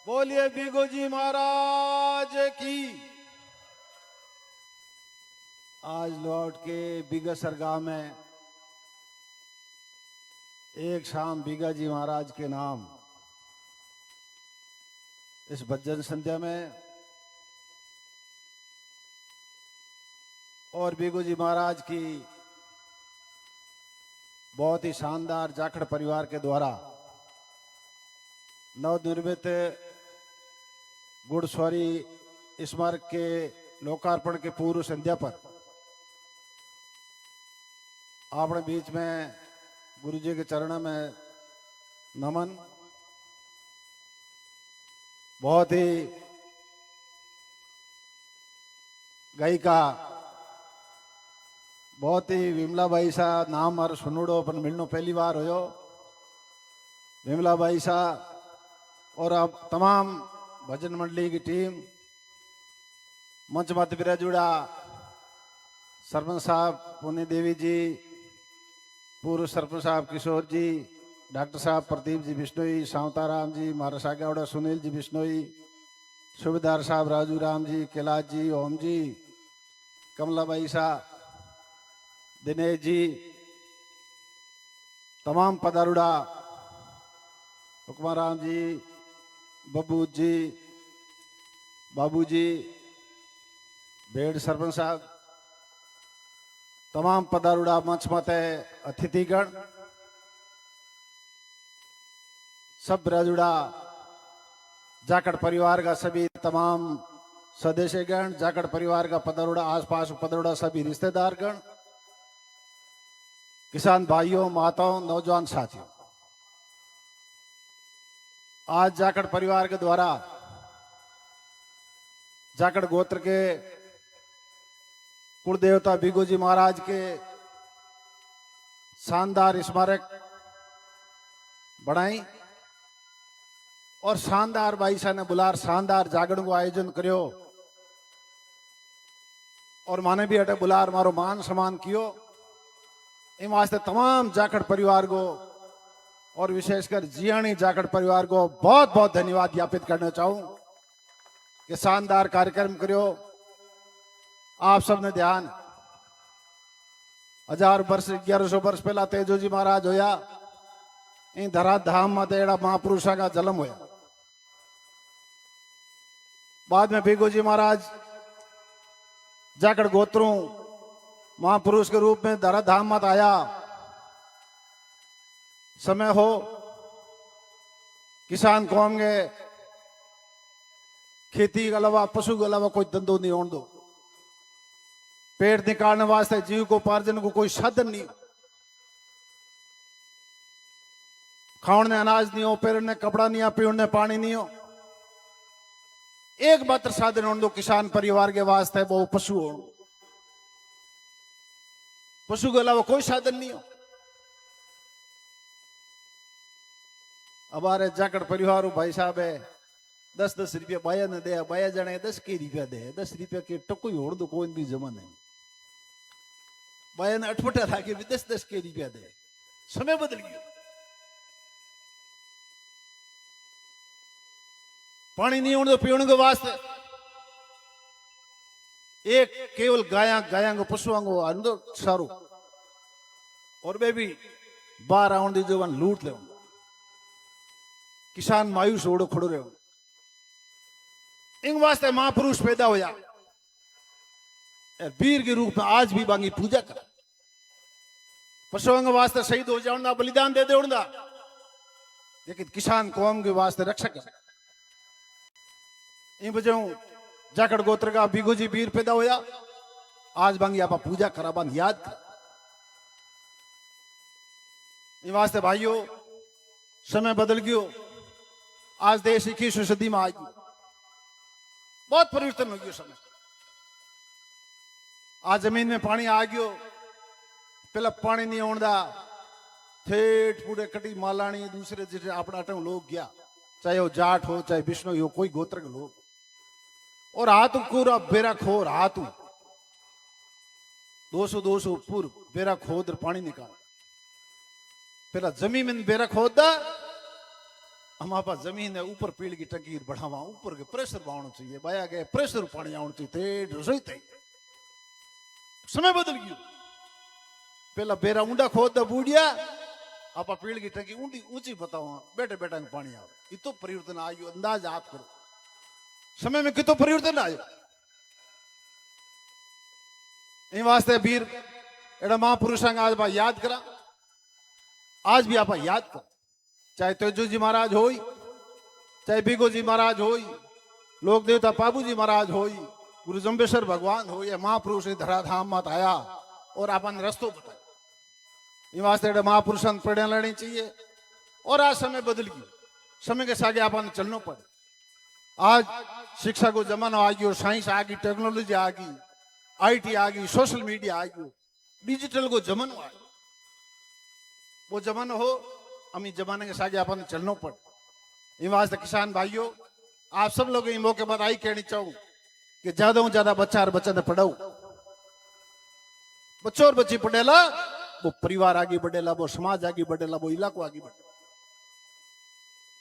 बोलिए बीगो जी महाराज की। आज लौट के बिगसर गांव में एक शाम बीगा जी महाराज के नाम इस भजन संध्या में और बीगो जी महाराज की बहुत ही शानदार जाखड़ परिवार के द्वारा नवनिर्मित गुड़स्वारी स्मारक के लोकार्पण के पूर्व संध्या पर अपने बीच में गुरु जी के चरणों में नमन। बहुत ही गायिका बहुत ही विमला बाई सा नाम और सुनूड़ो अपन मिलनो पहली बार हो। विमला बाई सा और अब तमाम भजन मंडली की टीम, मंच मत विराजुड़ा सरपंच साहब पुण्य देवी जी, पूर्व सरपंच साहब किशोर जी, डॉक्टर साहब प्रदीप जी बिश्नोई, सावताराम जी, महाराज सागावड़ा सुनील जी बिश्नोई, सूबेदार साहब राजू राम जी, कैलाश जी, ओम जी, कमलाबाई साहब, दिनेश जी, तमाम पधारुड़ा, हुक्माराम जी, बब्बू जी, बाबू जी, भेड़ सरपंच साहब, तमाम पधारुड़ा मंच मत अतिथिगण, सब राजुड़ा जाकड़ परिवार का सभी तमाम सदस्यगण, जाकड़ परिवार का पधारुड़ा आसपास पधारुड़ा सभी रिश्तेदारगण, किसान भाइयों, माताओं, नौजवान साथियों, आज जाकड़ परिवार के द्वारा जाकड़ गोत्र के कुलदेवता बीगो जी महाराज के शानदार स्मारक बनाई और शानदार बाईसा ने बुलार शानदार जागरण को आयोजन करियो और माने भी अटे बुलार मारो मान सम्मान कियो। इन वास्ते तमाम जाखड़ परिवार को और विशेषकर जियाणी जाखड़ परिवार को बहुत बहुत धन्यवाद ज्ञापित करना चाहूं कि शानदार कार्यक्रम करियो। आप सबने ध्यान 1000 वर्ष 1100 वर्ष पहला तेजो जी महाराज होया इन धरा धाम में एड़ा महापुरुषा का जन्म होया। बाद में बीगो जी महाराज जाकड़ गोत्रों महापुरुष के रूप में धरा धाम मत आया। समय हो किसान कौम के खेती के अलावा पशु के अलावा कोई धंधो नहीं होने दो। पेट निकालने वास्ते जीव को उपार्जन को कोई साधन नहीं, खाने अनाज नहीं हो, पहनने कपड़ा नहीं हो, पीने पानी नहीं हो। एकमात्र साधन होने दो किसान परिवार के वास्ते वो पशु हो। पशु के अलावा कोई साधन नहीं हो। हमारे जाकड़ परिवार भाई साहब है 10-10 रुपया बाया ने दे, बाया जाने 10 के रुपया दे, 10 रुपया के टक्को ही होड़ दो कोई भी जमा नहीं। बाया ने अठवटा था कि 10-10 के रुपया दे। समय बदल गया। पानी नहीं होने दो पीने के वास्ते। एक केवल गाया गाया को पशुओं को अंदर सारू और वे भी बाहर आउन दी जो लूट ले। किसान मायूस ओढ़ो खड़ो रहे। इन वास्ते महापुरुष पैदा होया वीर के रूप में आज भी बांगी पूजा कर। पशुओं के वास्ते शहीद हो जाऊंगा, बलिदान दे देऊंगा, लेकिन किसान कौम के वास्ते रक्षक है। इन वजह जाकड़ गोत्र का बीगो जी वीर पैदा होया। आज बांगी आप पूजा करा बांग याद कर। इन वास्ते भाइयों समय बदल गयो। आज देश 21वीं सदी में आ गई। बहुत परिवर्तन हो गयो समय। आज जमीन में पानी आ गयो। पहला पानी नहीं होता ठेठ पूरे कटी मालानी दूसरे जिसे अपना अटम लोग गया, चाहे वो जाट हो चाहे बिश्नोई हो, कोई गोत्र के लोग और हाथ पूरा बेरा खोर हाथ 200 पूर्व बेरा खोद पानी निकाल। पहला जमीन में बेरा खोदा हमारे पास जमीन है, ऊपर पेड़ की टंकी बढ़ावा, ऊपर के प्रेशर बावना चाहिए, बाया गए प्रेशर पानी आना चाहिए, रसोई थी। समय बदल गयो, पहला बेरा ऊंडा खोद द बूढ़िया, आप पेड़ की टंकी ऊंडी ऊंची बताओ, बैठे बैठे पानी आवे, इतो परिवर्तन आयो, अंदाज आप करो समय में कितो परिवर्तन आयो। इन वास्ते वीर एड़ा महापुरुषांग आज बा याद करा, आज भी आप याद कर, चाहे तेजो जी महाराज हो, चाहे बीगो जी महाराज हो, लोक देवता पाबू जी महाराज हो, गुरु जम्बेश्वर भगवान हो, या महापुरुष धराधाम मत आया और अपन रस्तो बताया। इन वास्ते महापुरुषों प्रेरणा लेनी चाहिए। और आज समय बदल गई, समय के साथ अपन चलना पड़े। आज शिक्षा को जमाना आ गयो, साइंस आ गई, टेक्नोलॉजी आ गई, IT आ गई, सोशल मीडिया आ गयो, डिजिटल को जमाना आ गया। वो जमाना हो, हम जमाने के साथ अपन चलना पड़े। इन वास्ते किसान भाइयों, आप सब लोग इन मौके पर आई कहनी चाहूँ कि ज्यादा से ज्यादा बच्चा और बच्चा ने पढ़ाओ। बच्चों और बच्ची पढ़ेला, वो परिवार आगे बढ़ेला, वो समाज आगे बढ़ेला, वो इलाको आगे बढ़ेला।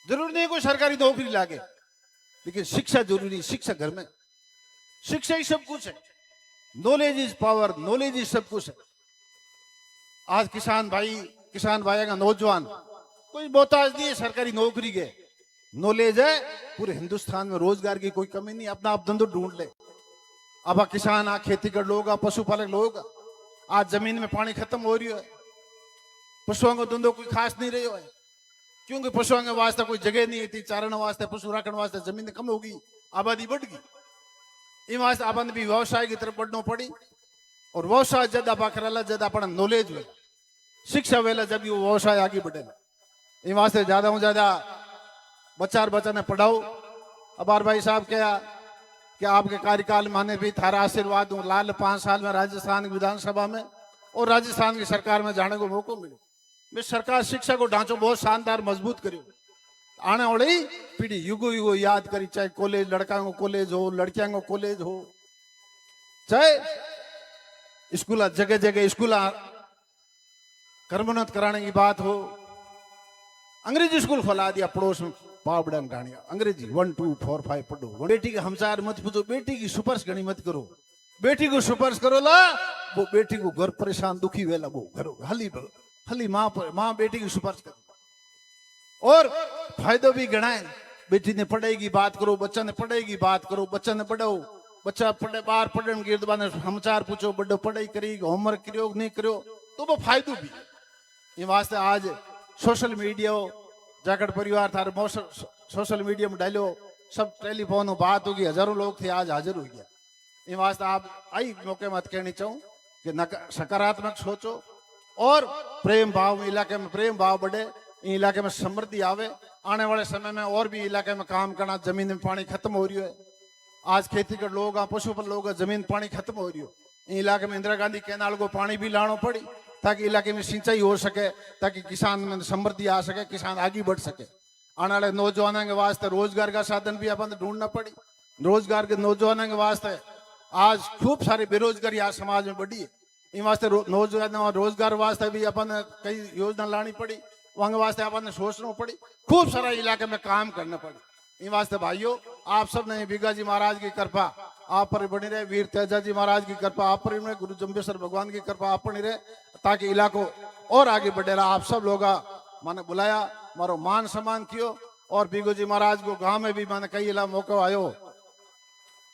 जरूरी नहीं कोई सरकारी नौकरी लागे, लेकिन शिक्षा जरूरी। शिक्षा घर में, शिक्षा ही सब कुछ है। Knowledge is power, knowledge is सब कुछ है। आज किसान भाई का नौजवान कोई मोहताज नहीं है सरकारी नौकरी के, नॉलेज है। पूरे हिंदुस्तान में रोजगार की कोई कमी नहीं, अपना आप धंधो ढूंढ ले। अब किसान आ खेती कर लोग, पशुपालक लोग, आज जमीन में पानी खत्म हो रही है, पशुओं को धंधो कोई खास नहीं रही है, क्योंकि पशुओं के वास्ते कोई जगह नहीं थी, चारण वास्ते पशु रखने वास्ते जमीन कम होगी, आबादी बढ़ गई। इन वास्ते अपन भी व्यवसाय की तरफ बढ़ना पड़ी। और व्यवसाय जब आप करेला, जब अपन नॉलेज वेला, शिक्षा वेला, जब वो व्यवसाय आगे बढ़ेगा। इन वास्ते ज्यादा से ज्यादा बच्चा ने पढ़ाओ। अबार भाई साहब क्या कि आपके कार्यकाल में भी थारा आशीर्वाद हूँ, लाल 5 साल में राजस्थान विधानसभा में और राजस्थान की सरकार में जाने को मौका मिले। मैं सरकार शिक्षा को ढांचो बहुत शानदार मजबूत करियो। आने वाली पीढ़ी युगो युगो याद करी, चाहे कॉलेज लड़का को कॉलेज हो, लड़कियां को कॉलेज हो, चाहे स्कूल जगह जगह स्कूल कर्मोन्नत कराने की बात हो। अंग्रेजी स्कूल खोला दिया पड़ोस में, पावड़ा ढाणिया अंग्रेजी 1 2 4 5 पढ़ो। बेटी के हमसार मत पूछो, बेटी की सुपर्स गणी मत करो। बेटी को सुपर्स करो ला, वो बेटी को घर परेशान दुखी वेला वो घरो हली माँ बेटी की सुपर्स करो। और फायदो भी गणा है। बेटी ने पढ़ेगी बात करो, बच्चा ने पढ़ेगी बात करो, बच्चा ने पढ़ाओ। बच्चा पढ़े बाहर पढ़ने गिरद बाने समाचार पूछो, बड़ो पढ़ाई करी, होमवर्क करो नहीं करो, तो वो फायदो भी। ये वास्ते आज सोशल मीडिया जाकर परिवार थारे सोशल मीडिया में डालो, सब टेलीफोन बात होगी, हजारों लोग थे आज हाजिर हो गया। ये वास्ते आप आई मौके मत कहनी चाहूँ कि सकारात्मक सोचो और प्रेम भाव, इलाके में प्रेम भाव बढ़े, इलाके में समृद्धि आवे। आने वाले समय में और भी इलाके में काम करना, जमीन में पानी खत्म हो रही है। आज खेती कर लोग, पशुपालन लोग, जमीन पानी खत्म हो रही हो। इलाके में इंदिरा गांधी कैनाल को पानी भी लाना पड़ी ताकि इलाके में सिंचाई हो सके, ताकि किसान में समृद्धि आ सके, किसान आगे बढ़ सके। आने वाले नौजवानों के वास्ते रोजगार का साधन भी अपन ढूंढना पड़ी। रोजगार के नौजवानों के वास्ते आज खूब सारी बेरोजगारी आज समाज में बढ़ी है। इन वास्ते नौजवानों रोजगार वास्ते भी अपन कई योजना लानी पड़ी, वहां वास्ते अपन सोचना पड़ी, खूब सारा इलाके में काम करना पड़ी। इन वास्ते भाइयों, आप सब ने बीगा जी महाराज की कृपा आप पर बनी रहे, वीर तेजा जी महाराज की कृपा आप पर रहे, गुरु जम्बेश्वर भगवान की कृपा आप पर रहे, ताकि इलाको और आगे बढ़े रहा। आप सब लोग मैंने बुलाया, मारो मान सम्मान कियो। और बीगो जी महाराज को गांव में भी मैंने कई इला मौका आयो,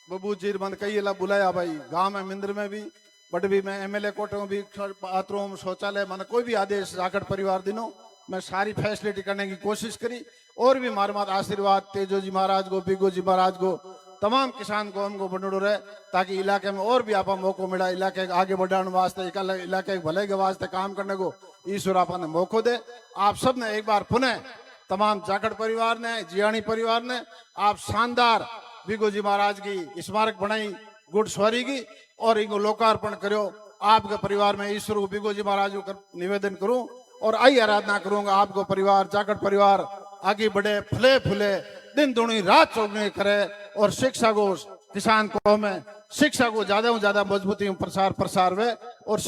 बबू जी मैंने कई इला बुलाया भाई, गांव में मिंद्र में भी बट भी मैं MLA कोटे में भी बाथरूम शौचालय मैंने कोई भी आदेश जाकर परिवार दिनों मैं सारी फैसिलिटी करने की कोशिश करी। और भी मार आशीर्वाद तेजो जी महाराज को, बीगो जी महाराज को, तमाम किसान को हमको बनड़ो रहे, ताकि इलाके में और भी आपा मौको मिला, इलाके आगे बढ़ाने वास्ते, इलाके भले के वास्ते काम करने को ईश्वर आपा ने मौको दे। आप सब ने एक बार पुनः तमाम जाखड़ परिवार ने, जियाणी परिवार ने आप शानदार बीगो जी महाराज की स्मारक बनाई गुड सवारी की और इनको लोकार्पण करो। आपके परिवार में ईश्वर को बीगो जी महाराज को निवेदन करूं और आई आराधना करूंगा, आपको परिवार जाखड़ परिवार आगे बढ़े, फले फूले, दिन दुनी रात चौगनी करे और शिक्षा को किसान को में शिक्षा को ज्यादा से ज्यादा मजबूती प्रसार वे और